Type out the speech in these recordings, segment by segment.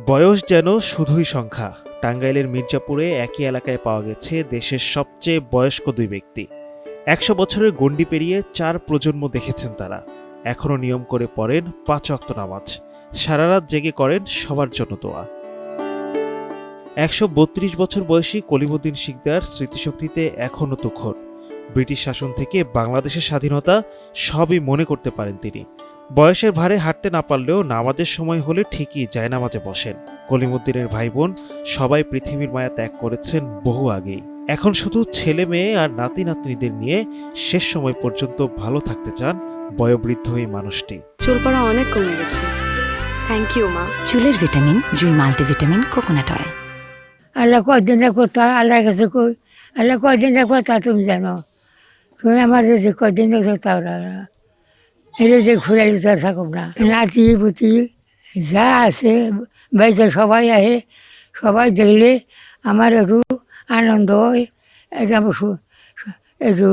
বয়স যেন শুধুই সংখ্যা। টাঙ্গাইলের মির্জাপুরে একই এলাকায় পাওয়া গেছে দেশের সবচেয়ে বয়স্ক দুই ব্যক্তি। ১০০ বছরের গণ্ডি পেরিয়ে ৪ প্রজন্ম দেখেছেন তারা। এখনও নিয়ম করে পড়েন ৫ ওয়াক্ত নামাজ, সারা রাত জেগে করেন সবার জন্য দোয়া। ১৩২ বছর বয়সী কলিমুদ্দিন শিকদার স্মৃতিশক্তিতে এখনও তুখর। ব্রিটিশ শাসন থেকে বাংলাদেশের স্বাধীনতা সবই মনে করতে পারেন তিনি। বয়সের ভারে হাঁটতে না পারলেও নামাজের সময় হলে ঠিকই জায়নামাজে বসেন। কলিমুদ্দিনের ভাই বোন সবাই পৃথিবীর মায়া ত্যাগ করেছেন বহু আগেই। এখন শুধু ছেলে মেয়ে আর নাতি নাতনিদের নিয়ে শেষ সময় পর্যন্ত ভালো থাকতে চান বয়োবৃদ্ধ এই মানুষটি। চুল পড়া অনেক কমে গেছে, থ্যাংক ইউ মা। চুলের ভিটামিন জুই মাল্টিভিটামিন কোকোনাট অয়েল। আল্লাহ কয়দিন রাখবো তা আল্লাহর কাছে কই, আল্লাহ কয়দিন রাখবো তা তুমি জানো। তুমি আমার যে কয়দিন রাখছো তাও এটা যে ঘুরে থাকুক না। নাতি পুতি যা আছে বাইসে সবাই আহে, সবাই দেখলে আমার একটু আনন্দ হয়, এটা একটু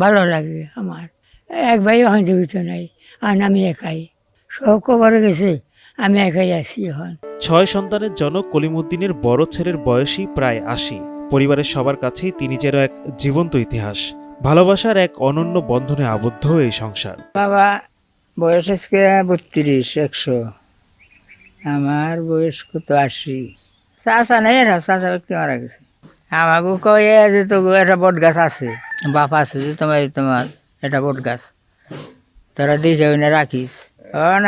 ভালো লাগে। আমার এক ভাই এখন জীবিত নাই, আর আমি একাই, সব কবরে গেছে, আমি একাই আছি এখন। ৬ সন্তানের জনক কলিমুদ্দিনের বড় ছেলের বয়সী প্রায় ৮০। পরিবারের সবার কাছেই তিনি যেন এক জীবন্ত ইতিহাস। ভালোবাসার এক অনন্য বন্ধনে আবদ্ধ এই সংসার। বাবা বয়স আজকে ৩২, ১০০। আমার বয়স কত ৮০। চাচা নেই, চাচা ব্যক্তি মারা গেছে। আমাকে কয়ে যে তো একটা বট গাছ আছে, বাপ আছে যে তোমার একটা বট গাছ, তোরা দেখে না রাখিস।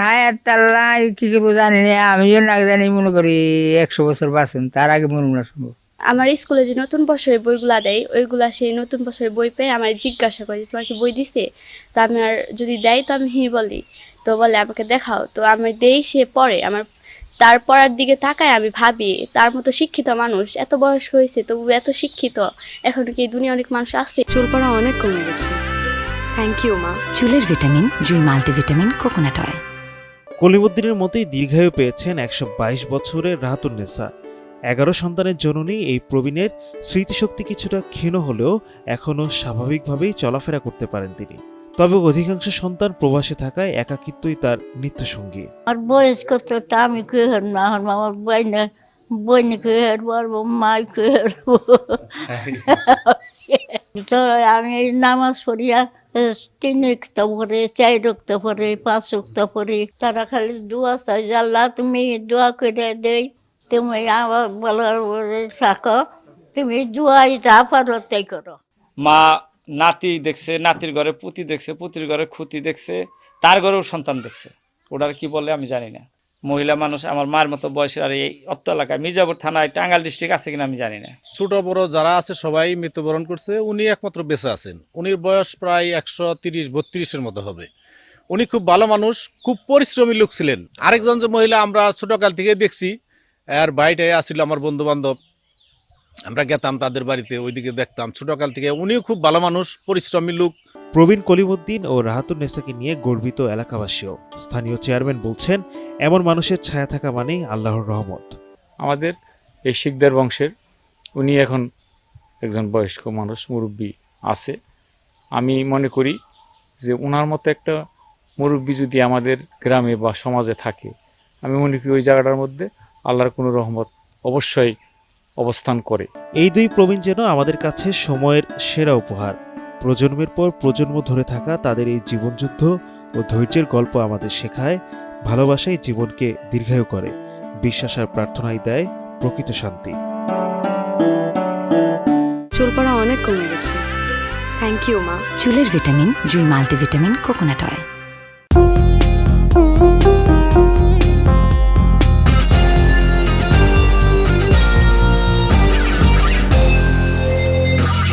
হায়াতাল্লাহ কি করবো জানি না, আমিও না জানি, মনে করি ১০০ বছর বাঁচুন, তার আগে মরুন না সম্ভব। আমার স্কুলে যে নতুন বছরের বইগুলা দেয়, ওইগুলা সেই নতুন বছরের বই পেয়ে আমার জিজ্ঞাসা করে যে তোমার কি বই দিছে। তো আমি আর যদি দেয় তো আমি বলি, তো বলে আমাকে দেখাও, তো আমি দেই, সে পড়ে। আমার তার পড়ার দিকে তাকায়, আমি ভাবি তার মতো শিক্ষিত মানুষ এত বয়স হয়েছে তবু এত শিক্ষিত, এখন কি দুনিয়া অনেক মানুষ আছে। চুল পড়া অনেক কমে গেছে, থ্যাংক ইউ মা। চুলের ভিটামিন জুই মাল্টিভিটামিন কোকোনাট অয়েল। কলিমুদ্দিনের মতোই দীর্ঘায়ু পেয়েছেন ১২২ বছরের রাহাতুন্নেসা। ১১ সন্তানের জননী এই প্রবীণের স্মৃতিশক্তি কিছুটা ক্ষীণ হলেও এখনও স্বাভাবিকভাবেই চলাফেরা করতে পারেন তিনি। তবে অধিকাংশ সন্তান প্রবাসে থাকায় একাকিত্বই তার নিত্যসঙ্গী। আমার বয়স কত তা আমি কে হারবো, আমার বইনে কে হারবো, আর মাই কে হারবো। তো আমি নামাজ পড়িয়া ৩ ওয়াক্ত পড়ে, ৪ ওয়াক্ত পড়ে, ৫ ওয়াক্ত পড়ে। তারা খালি দোয়া চাই, আল্লাহ তুমি দোয়া করে দেই, তুমি আমার ভালো থাকো, তুমি দোয়াই যা পারো তাই করো। মা নাতি দেখছে, নাতির ঘরে পুতি দেখছে, পুতির ঘরে খুতি দেখছে, তার ঘরেও সন্তান দেখছে। ওটার কি বলে আমি জানি না। মহিলা মানুষ আমার মায়ের মতো বয়সের, আর এই অত্ত এলাকায় মির্জাপুর থানায় টাঙ্গাইল ডিস্ট্রিক্ট আছে কিনা আমি জানি না। ছোট বড় যারা আছে সবাই মৃত্যুবরণ করছে, উনি একমাত্র বেঁচে আছেন। উনির বয়স প্রায় ১৩০-৩২-এর মতো হবে। উনি খুব ভালো মানুষ, খুব পরিশ্রমী লোক ছিলেন। আরেকজন যে মহিলা আমরা ছোটকাল থেকে দেখছি, আর বাড়িটায় আসছিল আমার বন্ধু বান্ধব, আমরা গেতাম তাদের বাড়িতে, ওইদিকে দেখতাম ছোটকাল থেকে। উনিও খুব ভালো মানুষ, পরিশ্রমী লোক। প্রবীণ কলিমুদ্দিন ও রাহাতুন্নেসাকে নিয়ে গর্বিত এলাকাবাসীও। স্থানীয় চেয়ারম্যান বলছেন, এমন মানুষের ছায়া থাকা মানেই আল্লাহর রহমত। আমাদের এই শিকদার বংশের উনি এখন একজন বয়স্ক মানুষ, মুরব্বী আছে। আমি মনে করি যে ওনার মতো একটা মুরব্বী যদি আমাদের গ্রামে বা সমাজে থাকে, আমি মনে করি ওই জায়গাটার মধ্যে আল্লাহর কোনো রহমত অবশ্যই অবস্থান করে। এই দুই প্রবীণ যেন আমাদের কাছে সময়ের সেরা উপহার। প্রজন্মের পর প্রজন্ম ধরে থাকা তাদের এই জীবনযুদ্ধ ও ধৈর্যের গল্প আমাদের শেখায়, ভালোবাসাই জীবনকে দীর্ঘায়ু করে, বিশ্বাস আর প্রার্থনাই দেয় প্রকৃত শান্তি। চুল পড়া অনেক কমে গেছে, থ্যাংক ইউ মা। চুলের ভিটামিন জুই মাল্টিভিটামিন কোকোনাট অয়েল।